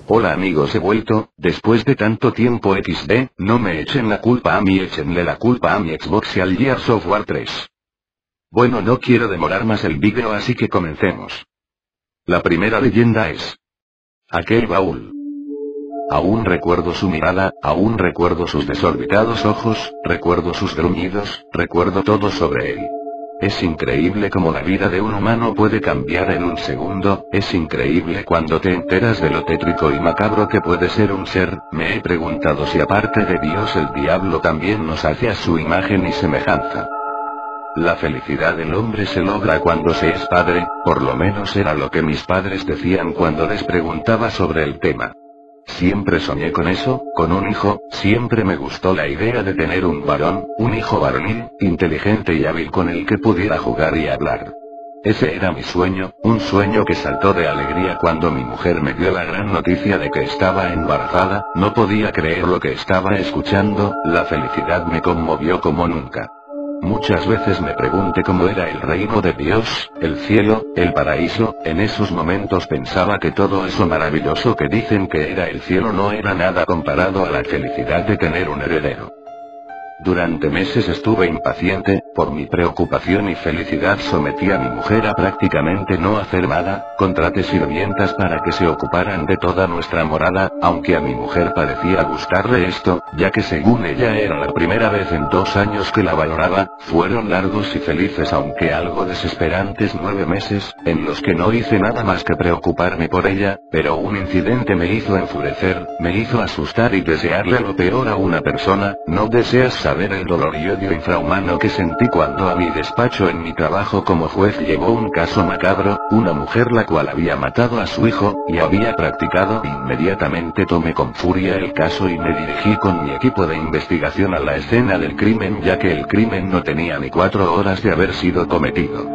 Hola amigos, he vuelto, después de tanto tiempo XD, no me echen la culpa a mí, échenle la culpa a mi Xbox y al Gears of War 3. Bueno, no quiero demorar más el vídeo, así que comencemos. La primera leyenda es aquel baúl. Aún recuerdo su mirada, aún recuerdo sus desorbitados ojos, recuerdo sus gruñidos, recuerdo todo sobre él. Es increíble cómo la vida de un humano puede cambiar en un segundo, es increíble cuando te enteras de lo tétrico y macabro que puede ser un ser. Me he preguntado si aparte de Dios el diablo también nos hace a su imagen y semejanza. La felicidad del hombre se logra cuando se es padre, por lo menos era lo que mis padres decían cuando les preguntaba sobre el tema. Siempre soñé con eso, con un hijo, siempre me gustó la idea de tener un varón, un hijo varonil, inteligente y hábil con el que pudiera jugar y hablar. Ese era mi sueño, un sueño que saltó de alegría cuando mi mujer me dio la gran noticia de que estaba embarazada. No podía creer lo que estaba escuchando, la felicidad me conmovió como nunca. Muchas veces me pregunté cómo era el reino de Dios, el cielo, el paraíso. En esos momentos pensaba que todo eso maravilloso que dicen que era el cielo no era nada comparado a la felicidad de tener un heredero. Durante meses estuve impaciente, por mi preocupación y felicidad sometí a mi mujer a prácticamente no hacer nada, contraté sirvientas para que se ocuparan de toda nuestra morada, aunque a mi mujer parecía gustarle esto, ya que según ella era la primera vez en 2 años que la valoraba. Fueron largos y felices aunque algo desesperantes 9 meses, en los que no hice nada más que preocuparme por ella, pero un incidente me hizo enfurecer, me hizo asustar y desearle lo peor a una persona. No deseas saber el dolor y odio infrahumano que sentí cuando a mi despacho en mi trabajo como juez llegó un caso macabro, una mujer la cual había matado a su hijo, y había practicado. Inmediatamente tomé con furia el caso y me dirigí con mi equipo de investigación a la escena del crimen, ya que el crimen no tenía ni 4 horas de haber sido cometido.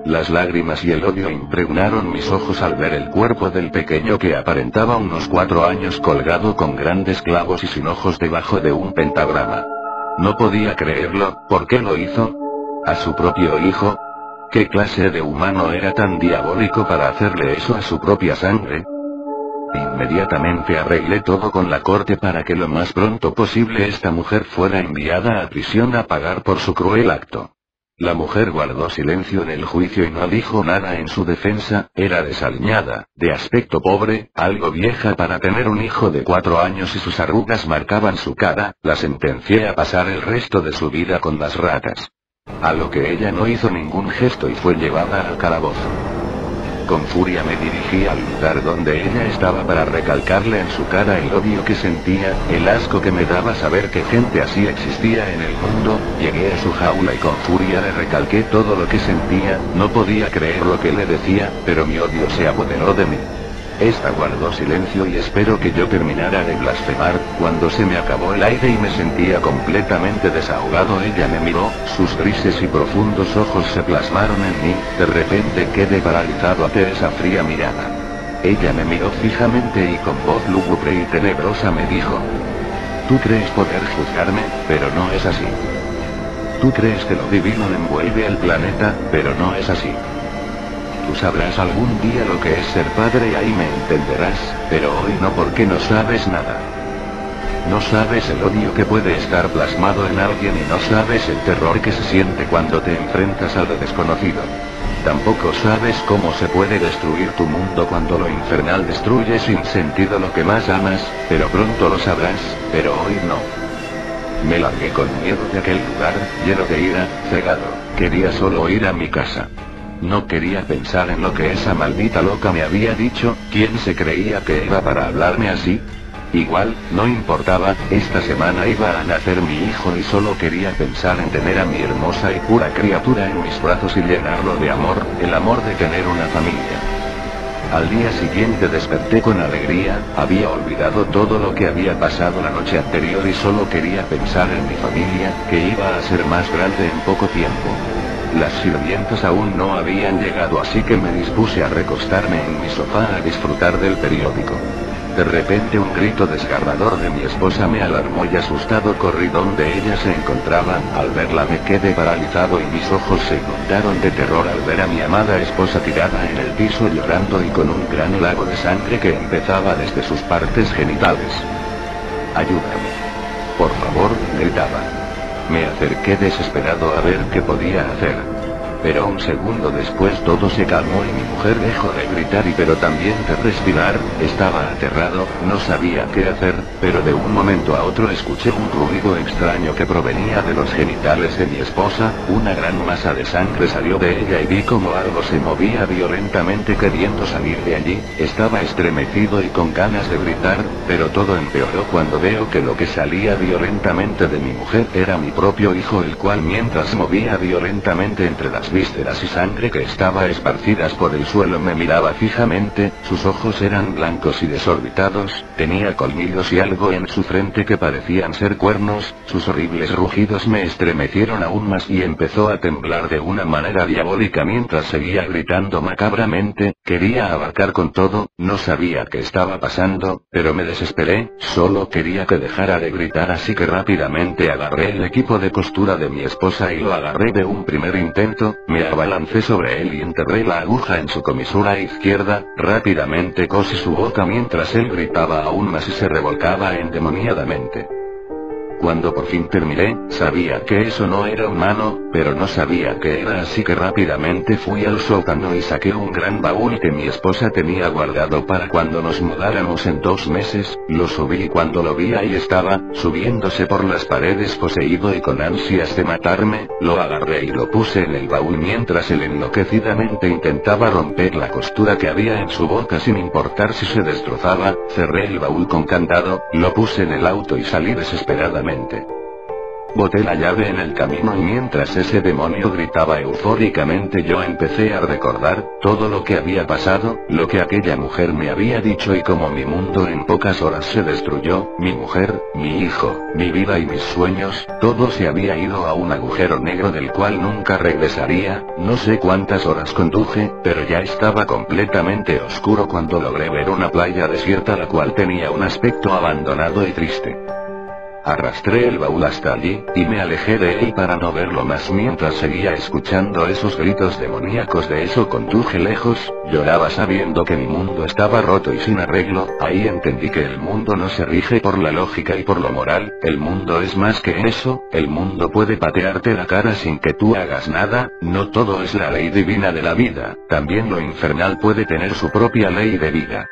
Las lágrimas y el odio impregnaron mis ojos al ver el cuerpo del pequeño que aparentaba unos 4 años colgado con grandes clavos y sin ojos debajo de un pentagrama. No podía creerlo. ¿Por qué lo hizo? ¿A su propio hijo? ¿Qué clase de humano era tan diabólico para hacerle eso a su propia sangre? Inmediatamente arreglé todo con la corte para que lo más pronto posible esta mujer fuera enviada a prisión a pagar por su cruel acto. La mujer guardó silencio en el juicio y no dijo nada en su defensa. Era desaliñada, de aspecto pobre, algo vieja para tener un hijo de 4 años y sus arrugas marcaban su cara. La sentencié a pasar el resto de su vida con las ratas. A lo que ella no hizo ningún gesto y fue llevada al calabozo. Con furia me dirigí al lugar donde ella estaba para recalcarle en su cara el odio que sentía, el asco que me daba saber que gente así existía en el mundo. Llegué a su jaula y con furia le recalqué todo lo que sentía. No podía creer lo que le decía, pero mi odio se apoderó de mí. Esta guardó silencio y esperó que yo terminara de blasfemar. Cuando se me acabó el aire y me sentía completamente desahogado, ella me miró, sus grises y profundos ojos se plasmaron en mí. De repente quedé paralizado ante esa fría mirada. Ella me miró fijamente y con voz lúgubre y tenebrosa me dijo: «Tú crees poder juzgarme, pero no es así. Tú crees que lo divino envuelve al planeta, pero no es así. Tú sabrás algún día lo que es ser padre y ahí me entenderás, pero hoy no, porque no sabes nada. No sabes el odio que puede estar plasmado en alguien y no sabes el terror que se siente cuando te enfrentas a lo desconocido. Tampoco sabes cómo se puede destruir tu mundo cuando lo infernal destruye sin sentido lo que más amas, pero pronto lo sabrás, pero hoy no». Me largué con miedo de aquel lugar, lleno de ira, cegado. Quería solo ir a mi casa. No quería pensar en lo que esa maldita loca me había dicho. ¿Quién se creía que era para hablarme así? Igual, no importaba, esta semana iba a nacer mi hijo y solo quería pensar en tener a mi hermosa y pura criatura en mis brazos y llenarlo de amor, el amor de tener una familia. Al día siguiente desperté con alegría, había olvidado todo lo que había pasado la noche anterior y solo quería pensar en mi familia, que iba a ser más grande en poco tiempo. Las sirvientas aún no habían llegado, así que me dispuse a recostarme en mi sofá a disfrutar del periódico. De repente un grito desgarrador de mi esposa me alarmó y asustado corrí donde ella se encontraba. Al verla me quedé paralizado y mis ojos se inundaron de terror al ver a mi amada esposa tirada en el piso llorando y con un gran lago de sangre que empezaba desde sus partes genitales. «Ayúdame. Por favor», gritaba. Me acerqué desesperado a ver qué podía hacer. Pero un segundo después todo se calmó y mi mujer dejó de gritar pero también de respirar. Estaba aterrado, no sabía qué hacer, pero de un momento a otro escuché un ruido extraño que provenía de los genitales de mi esposa. Una gran masa de sangre salió de ella y vi como algo se movía violentamente queriendo salir de allí. Estaba estremecido y con ganas de gritar, pero todo empeoró cuando veo que lo que salía violentamente de mi mujer era mi propio hijo, el cual mientras movía violentamente entre las vísceras y sangre que estaba esparcidas por el suelo me miraba fijamente. Sus ojos eran blancos y desorbitados, tenía colmillos y algo en su frente que parecían ser cuernos. Sus horribles rugidos me estremecieron aún más y empezó a temblar de una manera diabólica mientras seguía gritando macabramente. Quería abarcar con todo, no sabía qué estaba pasando, pero me desesperé, solo quería que dejara de gritar, así que rápidamente agarré el equipo de costura de mi esposa y lo agarré de un primer intento. Me abalancé sobre él y enterré la aguja en su comisura izquierda. Rápidamente cosí su boca mientras él gritaba aún más y se revolcaba endemoniadamente. Cuando por fin terminé, sabía que eso no era humano, pero no sabía qué era, así que rápidamente fui al sótano y saqué un gran baúl que mi esposa tenía guardado para cuando nos mudáramos en 2 meses. Lo subí y cuando lo vi ahí estaba, subiéndose por las paredes poseído y con ansias de matarme. Lo agarré y lo puse en el baúl mientras él enloquecidamente intentaba romper la costura que había en su boca sin importar si se destrozaba. Cerré el baúl con candado, lo puse en el auto y salí desesperadamente. Boté la llave en el camino y mientras ese demonio gritaba eufóricamente yo empecé a recordar todo lo que había pasado, lo que aquella mujer me había dicho y cómo mi mundo en pocas horas se destruyó. Mi mujer, mi hijo, mi vida y mis sueños, todo se había ido a un agujero negro del cual nunca regresaría. No sé cuántas horas conduje, pero ya estaba completamente oscuro cuando logré ver una playa desierta la cual tenía un aspecto abandonado y triste. Arrastré el baúl hasta allí, y me alejé de él para no verlo más mientras seguía escuchando esos gritos demoníacos. De eso conduje lejos, lloraba sabiendo que mi mundo estaba roto y sin arreglo. Ahí entendí que el mundo no se rige por la lógica y por lo moral, el mundo es más que eso, el mundo puede patearte la cara sin que tú hagas nada. No todo es la ley divina de la vida, también lo infernal puede tener su propia ley de vida.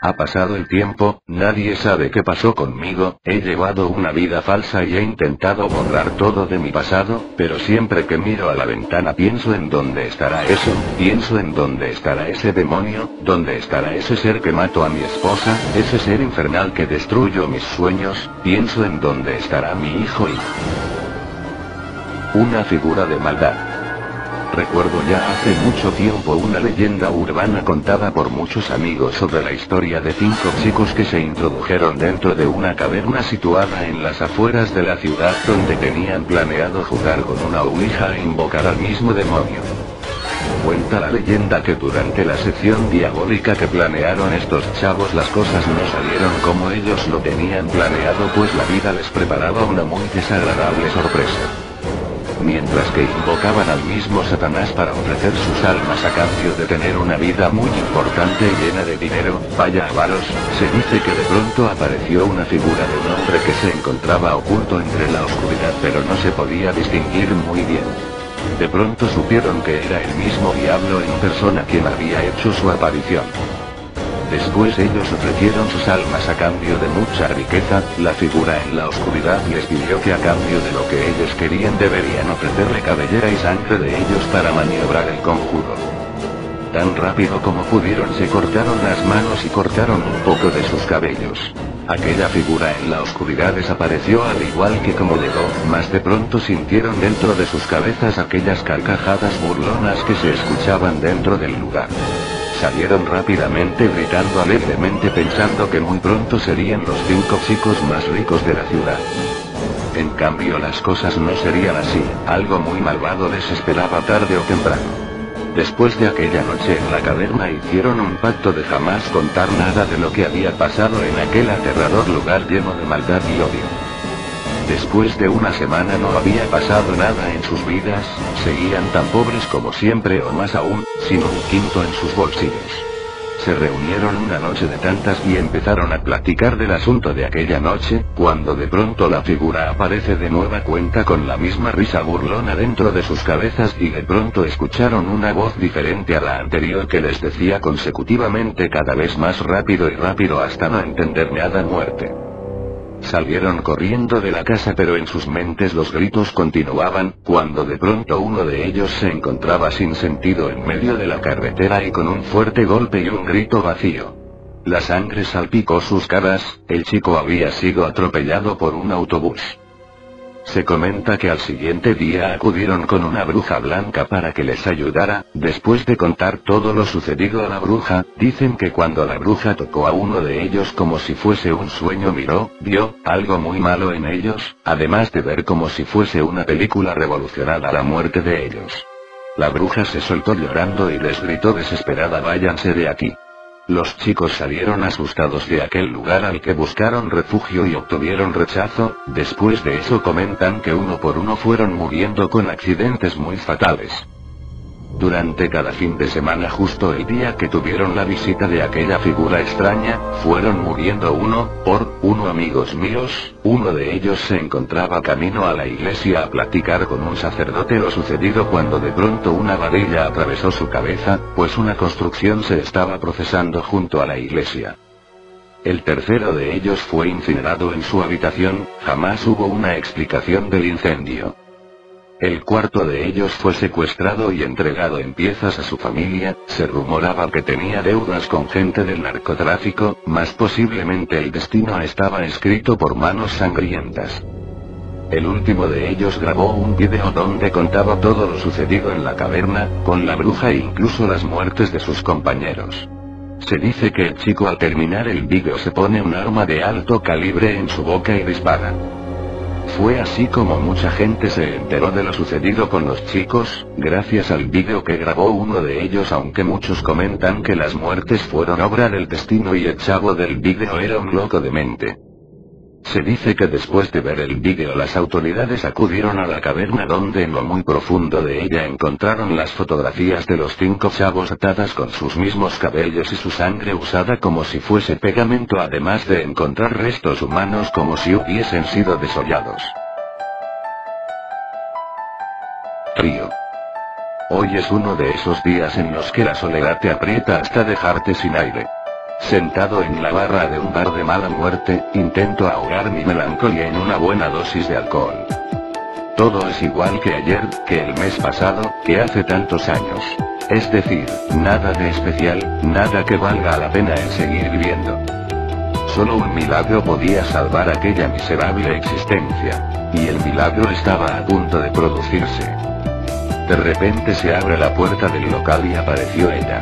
Ha pasado el tiempo, nadie sabe qué pasó conmigo, he llevado una vida falsa y he intentado borrar todo de mi pasado, pero siempre que miro a la ventana pienso en dónde estará eso, pienso en dónde estará ese demonio, dónde estará ese ser que mató a mi esposa, ese ser infernal que destruyó mis sueños, pienso en dónde estará mi hijo y... una figura de maldad. Recuerdo ya hace mucho tiempo una leyenda urbana contada por muchos amigos sobre la historia de 5 chicos que se introdujeron dentro de una caverna situada en las afueras de la ciudad donde tenían planeado jugar con una ouija e invocar al mismo demonio. Cuenta la leyenda que durante la sección diabólica que planearon estos chavos las cosas no salieron como ellos lo tenían planeado, pues la vida les preparaba una muy desagradable sorpresa. Mientras que invocaban al mismo Satanás para ofrecer sus almas a cambio de tener una vida muy importante y llena de dinero, vaya avaros, se dice que de pronto apareció una figura de un hombre que se encontraba oculto entre la oscuridad pero no se podía distinguir muy bien. De pronto supieron que era el mismo diablo en persona quien había hecho su aparición. Después ellos ofrecieron sus almas a cambio de mucha riqueza. La figura en la oscuridad les pidió que a cambio de lo que ellos querían deberían ofrecerle cabellera y sangre de ellos para maniobrar el conjuro. Tan rápido como pudieron se cortaron las manos y cortaron un poco de sus cabellos. Aquella figura en la oscuridad desapareció al igual que como llegó, mas de pronto sintieron dentro de sus cabezas aquellas carcajadas burlonas que se escuchaban dentro del lugar. Salieron rápidamente gritando alegremente pensando que muy pronto serían los 5 chicos más ricos de la ciudad. En cambio las cosas no serían así, algo muy malvado les esperaba tarde o temprano. Después de aquella noche en la caverna hicieron un pacto de jamás contar nada de lo que había pasado en aquel aterrador lugar lleno de maldad y odio. Después de una semana no había pasado nada en sus vidas, seguían tan pobres como siempre o más aún, sin un quinto en sus bolsillos. Se reunieron una noche de tantas y empezaron a platicar del asunto de aquella noche, cuando de pronto la figura aparece de nueva cuenta con la misma risa burlona dentro de sus cabezas y de pronto escucharon una voz diferente a la anterior que les decía consecutivamente cada vez más rápido y rápido hasta no entender nada: muerte. Salieron corriendo de la casa pero en sus mentes los gritos continuaban, cuando de pronto uno de ellos se encontraba sin sentido en medio de la carretera y con un fuerte golpe y un grito vacío. La sangre salpicó sus caras, el chico había sido atropellado por un autobús. Se comenta que al siguiente día acudieron con una bruja blanca para que les ayudara. Después de contar todo lo sucedido a la bruja, dicen que cuando la bruja tocó a uno de ellos como si fuese un sueño vio algo muy malo en ellos, además de ver como si fuese una película revolucionada la muerte de ellos. La bruja se soltó llorando y les gritó desesperada: váyanse de aquí. Los chicos salieron asustados de aquel lugar al que buscaron refugio y obtuvieron rechazo. Después de eso comentan que uno por uno fueron muriendo con accidentes muy fatales. Durante cada fin de semana, justo el día que tuvieron la visita de aquella figura extraña, fueron muriendo uno por uno amigos míos. Uno de ellos se encontraba camino a la iglesia a platicar con un sacerdote lo sucedido cuando de pronto una varilla atravesó su cabeza, pues una construcción se estaba procesando junto a la iglesia. El tercero de ellos fue incinerado en su habitación. Jamás hubo una explicación del incendio. El cuarto de ellos fue secuestrado y entregado en piezas a su familia. Se rumoraba que tenía deudas con gente del narcotráfico, más posiblemente el destino estaba escrito por manos sangrientas. El último de ellos grabó un video donde contaba todo lo sucedido en la caverna, con la bruja e incluso las muertes de sus compañeros. Se dice que el chico al terminar el video se pone un arma de alto calibre en su boca y dispara. Fue así como mucha gente se enteró de lo sucedido con los chicos, gracias al vídeo que grabó uno de ellos, aunque muchos comentan que las muertes fueron obra del destino y el chavo del vídeo era un loco de mente. Se dice que después de ver el vídeo las autoridades acudieron a la caverna donde en lo muy profundo de ella encontraron las fotografías de los 5 chavos atadas con sus mismos cabellos y su sangre usada como si fuese pegamento, además de encontrar restos humanos como si hubiesen sido desollados. Frío. Hoy es uno de esos días en los que la soledad te aprieta hasta dejarte sin aire. Sentado en la barra de un bar de mala muerte, intento ahogar mi melancolía en una buena dosis de alcohol. Todo es igual que ayer, que el mes pasado, que hace tantos años. Es decir, nada de especial, nada que valga la pena el seguir viviendo. Solo un milagro podía salvar aquella miserable existencia. Y el milagro estaba a punto de producirse. De repente se abre la puerta del local y apareció ella.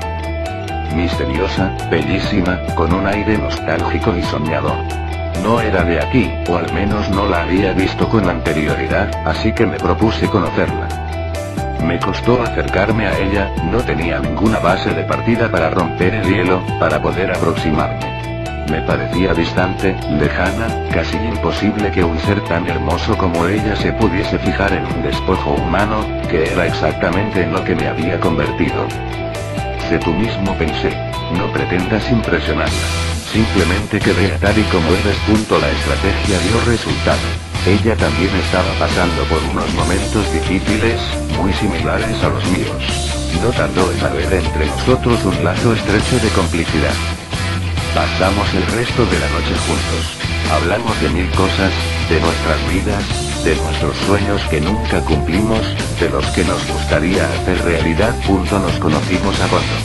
Misteriosa, bellísima, con un aire nostálgico y soñador. No era de aquí, o al menos no la había visto con anterioridad, así que me propuse conocerla. Me costó acercarme a ella, no tenía ninguna base de partida para romper el hielo, para poder aproximarme. Me parecía distante, lejana, casi imposible que un ser tan hermoso como ella se pudiese fijar en un despojo humano, que era exactamente en lo que me había convertido. Sé tú mismo, pensé. No pretendas impresionarla. Simplemente que vea tal y como eres. La estrategia dio resultado. Ella también estaba pasando por unos momentos difíciles, muy similares a los míos. No tardó en haber entre nosotros un lazo estrecho de complicidad. Pasamos el resto de la noche juntos. Hablamos de 1000 cosas, de nuestras vidas, de nuestros sueños que nunca cumplimos, de los que nos gustaría hacer realidad. Nos conocimos a fondo.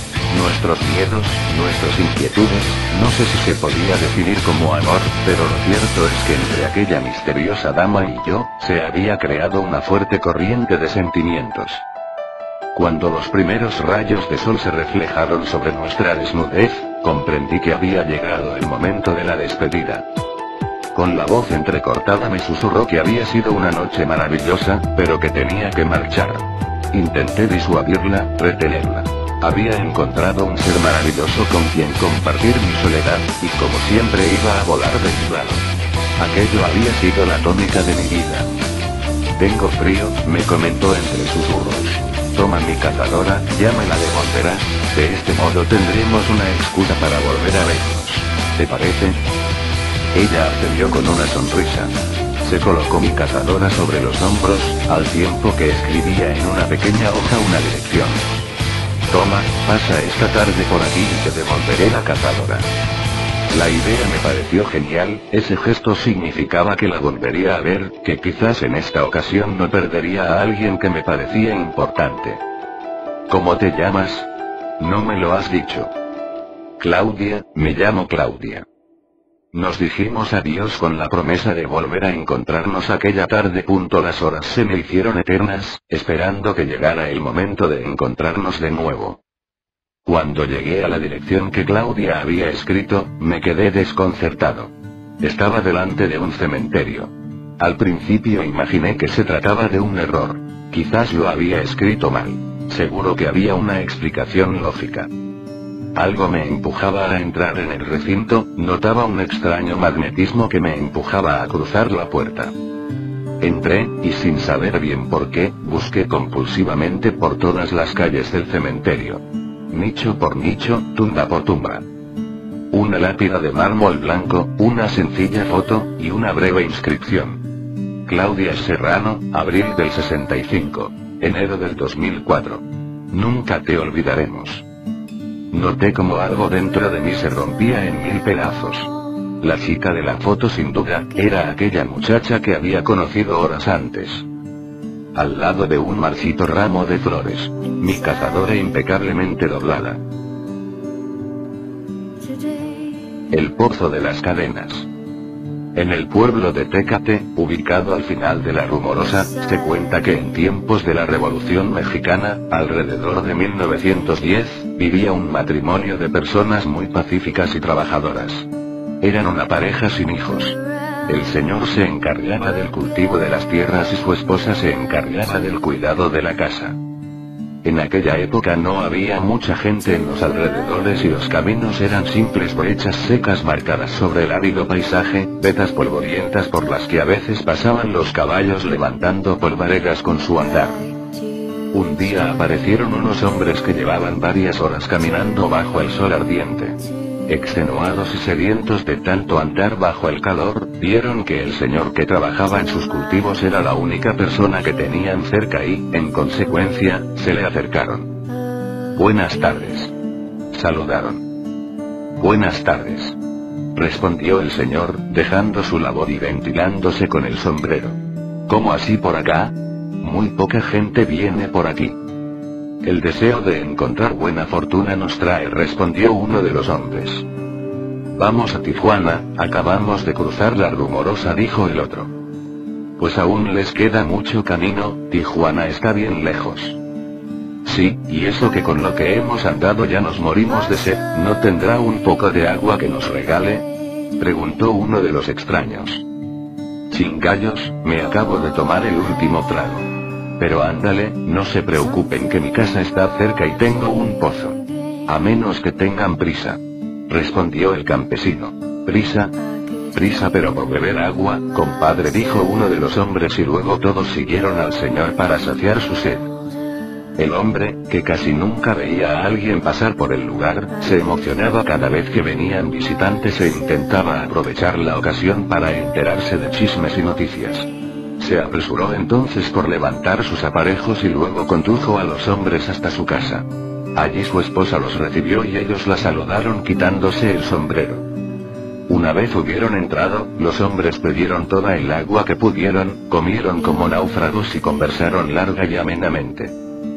Nuestros miedos, nuestras inquietudes, no sé si se podía definir como amor, pero lo cierto es que entre aquella misteriosa dama y yo, se había creado una fuerte corriente de sentimientos. Cuando los primeros rayos de sol se reflejaron sobre nuestra desnudez, comprendí que había llegado el momento de la despedida. Con la voz entrecortada me susurró que había sido una noche maravillosa, pero que tenía que marchar. Intenté disuadirla, retenerla. Había encontrado un ser maravilloso con quien compartir mi soledad, y como siempre iba a volar de mi lado. Aquello había sido la tónica de mi vida. Tengo frío, me comentó entre susurros. Toma mi cazadora, ya me la devolverás, de este modo tendremos una excusa para volver a vernos. ¿Te parece? Ella accedió con una sonrisa. Se colocó mi cazadora sobre los hombros, al tiempo que escribía en una pequeña hoja una dirección. Toma, pasa esta tarde por aquí y te devolveré la cazadora. La idea me pareció genial, ese gesto significaba que la volvería a ver, que quizás en esta ocasión no perdería a alguien que me parecía importante. ¿Cómo te llamas? No me lo has dicho. Claudia, me llamo Claudia. Nos dijimos adiós con la promesa de volver a encontrarnos aquella tarde. Las horas se me hicieron eternas, esperando que llegara el momento de encontrarnos de nuevo. Cuando llegué a la dirección que Claudia había escrito, me quedé desconcertado. Estaba delante de un cementerio. Al principio imaginé que se trataba de un error. Quizás lo había escrito mal. Seguro que había una explicación lógica. Algo me empujaba a entrar en el recinto, notaba un extraño magnetismo que me empujaba a cruzar la puerta. Entré, y sin saber bien por qué, busqué compulsivamente por todas las calles del cementerio. Nicho por nicho, tumba por tumba. Una lápida de mármol blanco, una sencilla foto, y una breve inscripción. Claudia Serrano, abril del 65. Enero del 2004. Nunca te olvidaremos. Noté como algo dentro de mí se rompía en mil pedazos. La chica de la foto sin duda, era aquella muchacha que había conocido horas antes. Al lado de un marchito ramo de flores, mi cazadora impecablemente doblada. El pozo de las cadenas. En el pueblo de Tecate, ubicado al final de la Rumorosa, se cuenta que en tiempos de la Revolución Mexicana, alrededor de 1910, vivía un matrimonio de personas muy pacíficas y trabajadoras. Eran una pareja sin hijos. El señor se encargaba del cultivo de las tierras y su esposa se encargaba del cuidado de la casa. En aquella época no había mucha gente en los alrededores y los caminos eran simples brechas secas marcadas sobre el árido paisaje, vetas polvorientas por las que a veces pasaban los caballos levantando polvaredas con su andar. Un día aparecieron unos hombres que llevaban varias horas caminando bajo el sol ardiente. Extenuados y sedientos de tanto andar bajo el calor, vieron que el señor que trabajaba en sus cultivos era la única persona que tenían cerca y, en consecuencia, se le acercaron. «Buenas tardes», saludaron. «Buenas tardes», respondió el señor, dejando su labor y ventilándose con el sombrero. «¿Cómo así por acá? Muy poca gente viene por aquí». «El deseo de encontrar buena fortuna nos trae», respondió uno de los hombres. «Vamos a Tijuana, acabamos de cruzar la Rumorosa», dijo el otro. «Pues aún les queda mucho camino, Tijuana está bien lejos». «Sí, y eso que con lo que hemos andado ya nos morimos de sed, ¿no tendrá un poco de agua que nos regale?», preguntó uno de los extraños. «Chingallos, me acabo de tomar el último trago. Pero ándale, no se preocupen que mi casa está cerca y tengo un pozo. A menos que tengan prisa», respondió el campesino. «¿Prisa? Prisa pero por beber agua, compadre», dijo uno de los hombres y luego todos siguieron al señor para saciar su sed. El hombre, que casi nunca veía a alguien pasar por el lugar, se emocionaba cada vez que venían visitantes e intentaba aprovechar la ocasión para enterarse de chismes y noticias. Se apresuró entonces por levantar sus aparejos y luego condujo a los hombres hasta su casa. Allí su esposa los recibió y ellos la saludaron quitándose el sombrero. Una vez hubieron entrado, los hombres bebieron toda el agua que pudieron, comieron como náufragos y conversaron larga y amenamente.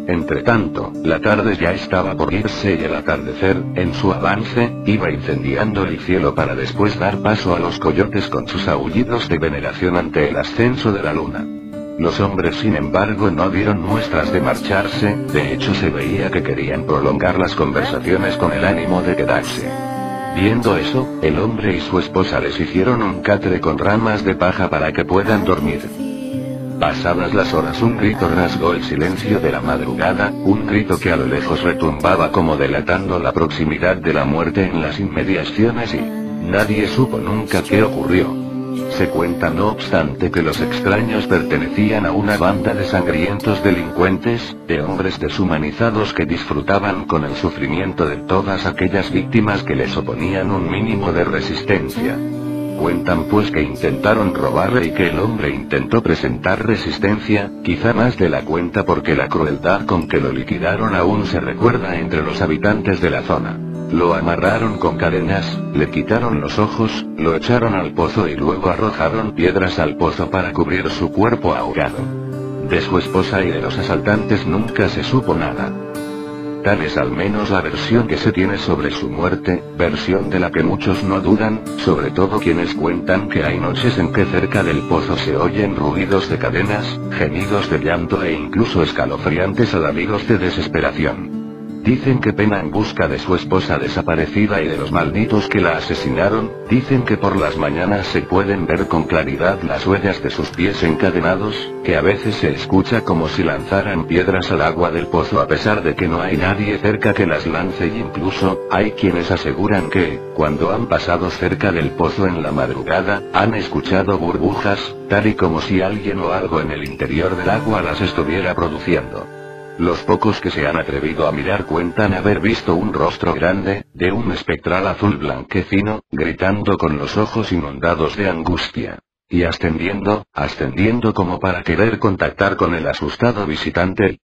Entretanto, la tarde ya estaba por irse y el atardecer, en su avance, iba incendiando el cielo para después dar paso a los coyotes con sus aullidos de veneración ante el ascenso de la luna. Los hombres sin embargo no dieron muestras de marcharse, de hecho se veía que querían prolongar las conversaciones con el ánimo de quedarse. Viendo eso, el hombre y su esposa les hicieron un catre con ramas de paja para que puedan dormir. Pasadas las horas un grito rasgó el silencio de la madrugada, un grito que a lo lejos retumbaba como delatando la proximidad de la muerte en las inmediaciones y nadie supo nunca qué ocurrió. Se cuenta no obstante que los extraños pertenecían a una banda de sangrientos delincuentes, de hombres deshumanizados que disfrutaban con el sufrimiento de todas aquellas víctimas que les oponían un mínimo de resistencia. Cuentan pues que intentaron robarle y que el hombre intentó presentar resistencia, quizá más de la cuenta porque la crueldad con que lo liquidaron aún se recuerda entre los habitantes de la zona. Lo amarraron con cadenas, le quitaron los ojos, lo echaron al pozo y luego arrojaron piedras al pozo para cubrir su cuerpo ahogado. De su esposa y de los asaltantes nunca se supo nada. Tal es al menos la versión que se tiene sobre su muerte, versión de la que muchos no dudan, sobre todo quienes cuentan que hay noches en que cerca del pozo se oyen ruidos de cadenas, gemidos de llanto e incluso escalofriantes alaridos de desesperación. Dicen que pena en busca de su esposa desaparecida y de los malditos que la asesinaron, dicen que por las mañanas se pueden ver con claridad las huellas de sus pies encadenados, que a veces se escucha como si lanzaran piedras al agua del pozo a pesar de que no hay nadie cerca que las lance y incluso, hay quienes aseguran que, cuando han pasado cerca del pozo en la madrugada, han escuchado burbujas, tal y como si alguien o algo en el interior del agua las estuviera produciendo. Los pocos que se han atrevido a mirar cuentan haber visto un rostro grande, de un espectral azul blanquecino, gritando con los ojos inundados de angustia. Y ascendiendo como para querer contactar con el asustado visitante.